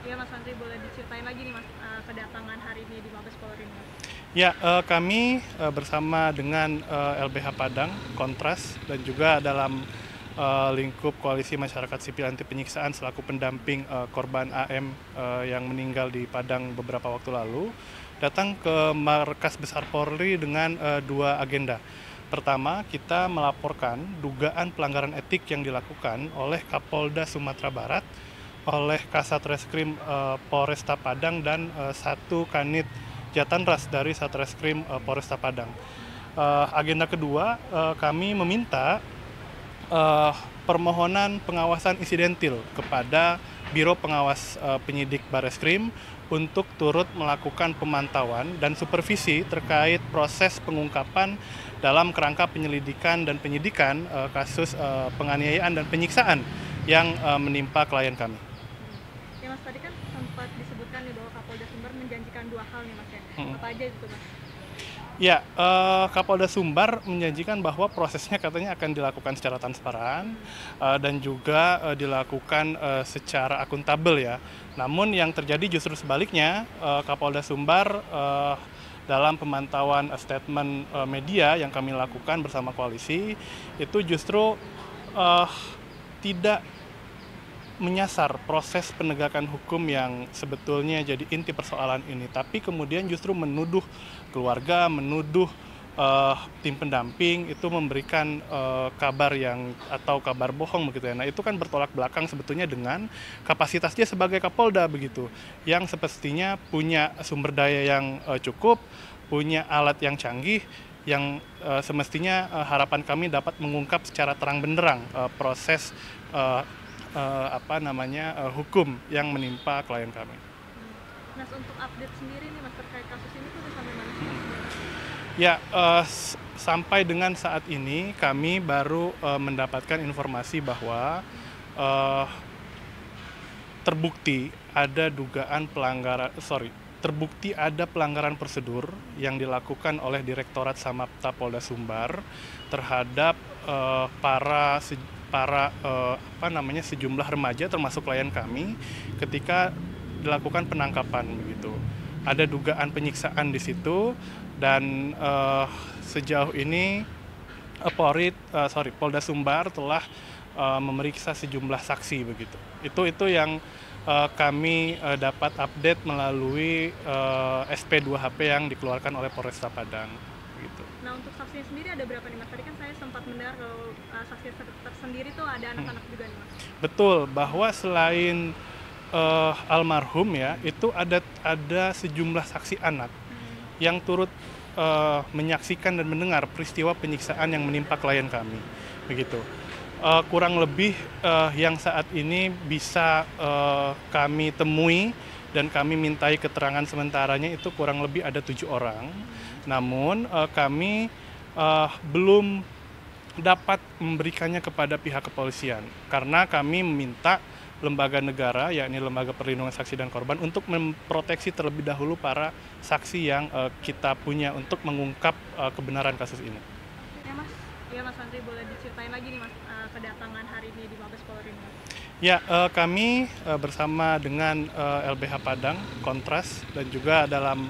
Iya Mas Andri, boleh diceritain lagi nih Mas, kedatangan hari ini di Mabes Polri Mas? Ya, kami bersama dengan LBH Padang, Kontras, dan juga dalam lingkup Koalisi Masyarakat Sipil Anti Penyiksaan selaku pendamping korban AM yang meninggal di Padang beberapa waktu lalu, datang ke Markas Besar Polri dengan dua agenda. Pertama, kita melaporkan dugaan pelanggaran etik yang dilakukan oleh Kapolda Sumatera Barat, oleh Kasat Reskrim Polresta Padang, dan satu kanit Jatanras dari Satreskrim Polresta Padang. Agenda kedua, kami meminta permohonan pengawasan insidentil kepada Biro Pengawas Penyidik Bareskrim untuk turut melakukan pemantauan dan supervisi terkait proses pengungkapan dalam kerangka penyelidikan dan penyidikan kasus penganiayaan dan penyiksaan yang menimpa klien kami. Ya Mas, tadi kan sempat disebutkan nih bahwa Kapolda Sumber menjanjikan dua hal nih Mas ya. Apa aja itu Mas? Ya, Kapolda Sumbar menjanjikan bahwa prosesnya katanya akan dilakukan secara transparan dan juga dilakukan secara akuntabel ya. Namun yang terjadi justru sebaliknya, Kapolda Sumbar dalam pemantauan statement media yang kami lakukan bersama koalisi itu justru tidak menyasar proses penegakan hukum yang sebetulnya jadi inti persoalan ini, tapi kemudian justru menuduh keluarga, menuduh tim pendamping itu memberikan kabar yang atau kabar bohong begitu ya. Nah, itu kan bertolak belakang sebetulnya dengan kapasitas dia sebagai Kapolda begitu, yang semestinya punya sumber daya yang cukup, punya alat yang canggih, yang semestinya harapan kami dapat mengungkap secara terang benderang proses hukum yang menimpa klien kami. Mas, untuk update sendiri nih Mas terkait kasus ini tuh udah sampai mana sih Mas? Ya, sampai dengan saat ini kami baru mendapatkan informasi bahwa terbukti ada terbukti ada pelanggaran prosedur yang dilakukan oleh Direktorat Samapta Polda Sumbar terhadap sejumlah remaja termasuk klien kami ketika dilakukan penangkapan begitu. Ada dugaan penyiksaan di situ dan sejauh ini Polda Sumbar telah memeriksa sejumlah saksi begitu. Itu yang kami dapat update melalui SP2HP yang dikeluarkan oleh Polresta Padang. Gitu. Nah, untuk saksinya sendiri ada berapa nih Mas? Tadi kan saya sempat mendengar kalau saksi tersendiri tuh ada anak-anak juga nih Mas. Betul, bahwa selain almarhum ya, itu ada sejumlah saksi anak yang turut menyaksikan dan mendengar peristiwa penyiksaan yang menimpa klien kami, begitu. Kurang lebih yang saat ini bisa kami temui dan kami mintai keterangan sementaranya itu kurang lebih ada 7 orang. Namun kami belum dapat memberikannya kepada pihak kepolisian karena kami meminta lembaga negara, yakni Lembaga Perlindungan Saksi dan Korban, untuk memproteksi terlebih dahulu para saksi yang kita punya untuk mengungkap kebenaran kasus ini. Ya Mas Andri, boleh diceritain lagi nih Mas, kedatangan hari ini di Mabes Polri Mas? Ya, kami bersama dengan LBH Padang, Kontras, dan juga dalam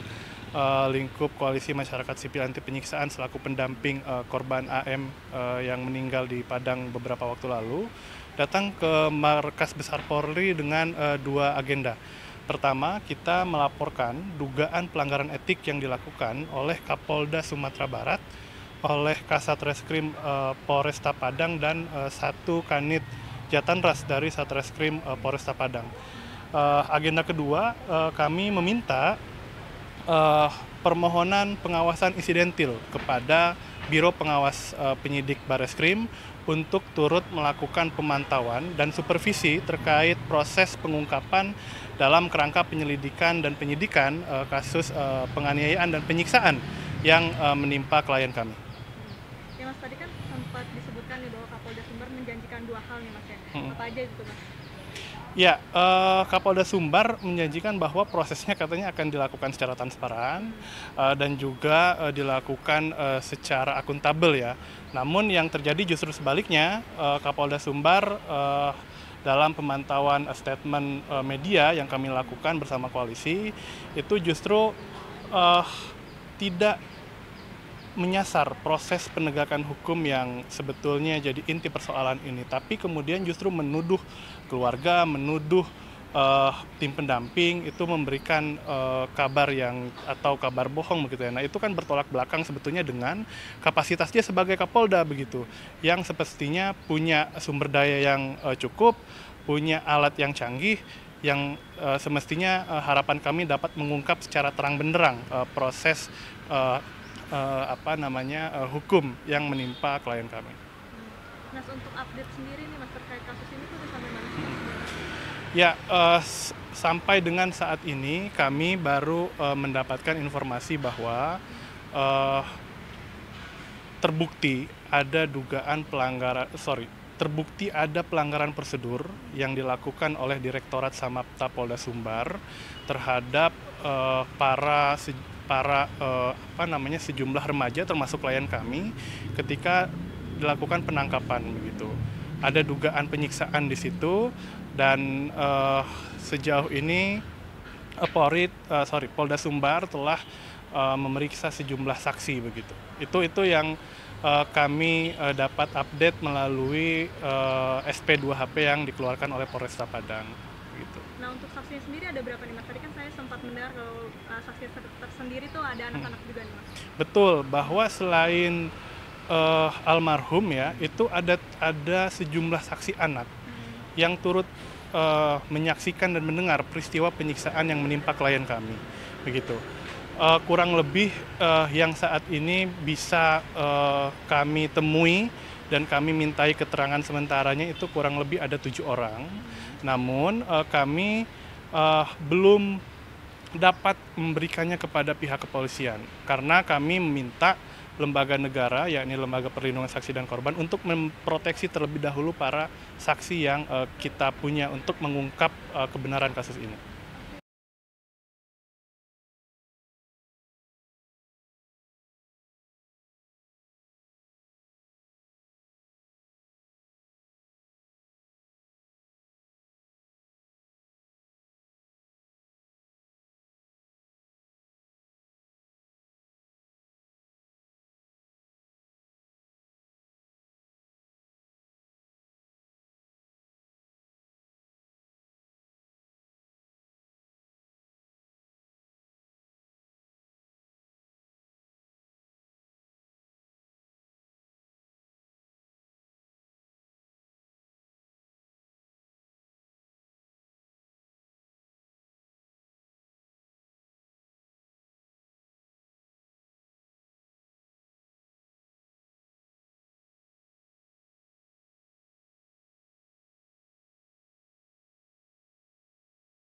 lingkup Koalisi Masyarakat Sipil Anti Penyiksaan selaku pendamping korban AM yang meninggal di Padang beberapa waktu lalu, datang ke Markas Besar Polri dengan dua agenda. Pertama, kita melaporkan dugaan pelanggaran etik yang dilakukan oleh Kapolda Sumatera Barat, oleh Kasat Reskrim Polresta Padang, dan satu kanit Jatanras dari Satreskrim Polresta Padang. Agenda kedua, kami meminta permohonan pengawasan insidentil kepada Biro Pengawas Penyidik Bareskrim untuk turut melakukan pemantauan dan supervisi terkait proses pengungkapan dalam kerangka penyelidikan dan penyidikan kasus penganiayaan dan penyiksaan yang menimpa klien kami. Ya Mas, tadi kan sempat disebutkan nih bahwa Kapolda Sumber menjanjikan dua hal nih Mas ya. Apa aja itu Mas? Ya, Kapolda Sumbar menjanjikan bahwa prosesnya katanya akan dilakukan secara transparan dan juga dilakukan secara akuntabel ya. Namun yang terjadi justru sebaliknya, Kapolda Sumbar dalam pemantauan statement media yang kami lakukan bersama koalisi itu justru tidak menyasar proses penegakan hukum yang sebetulnya jadi inti persoalan ini, tapi kemudian justru menuduh keluarga, menuduh tim pendamping itu memberikan kabar yang atau kabar bohong begitu ya. Nah, itu kan bertolak belakang sebetulnya dengan kapasitas dia sebagai Kapolda begitu, yang semestinya punya sumber daya yang cukup, punya alat yang canggih, yang semestinya harapan kami dapat mengungkap secara terang benderang proses hukum yang menimpa klien kami. Nah, untuk update sendiri nih Mas terkait kasus ini tuh udah sampai mana sih Mas? Ya, sampai dengan saat ini kami baru mendapatkan informasi bahwa terbukti ada pelanggaran prosedur yang dilakukan oleh Direktorat Samapta Polda Sumbar terhadap sejumlah remaja termasuk klien kami ketika dilakukan penangkapan begitu. Ada dugaan penyiksaan di situ dan sejauh ini Polda Sumbar telah memeriksa sejumlah saksi begitu. Itu yang kami dapat update melalui SP2HP yang dikeluarkan oleh Polresta Padang gitu. Nah, untuk saksinya sendiri ada berapa nih Mas? Tadi kan saya sempat mendengar kalau saksi tersendiri tuh ada anak-anak juga nih Mas. Betul, bahwa selain almarhum ya, itu ada sejumlah saksi anak yang turut menyaksikan dan mendengar peristiwa penyiksaan yang menimpa klien kami, begitu. Kurang lebih yang saat ini bisa kami temui dan kami mintai keterangan sementaranya itu kurang lebih ada 7 orang. Namun kami belum dapat memberikannya kepada pihak kepolisian karena kami meminta lembaga negara, yakni Lembaga Perlindungan Saksi dan Korban, untuk memproteksi terlebih dahulu para saksi yang kita punya untuk mengungkap kebenaran kasus ini.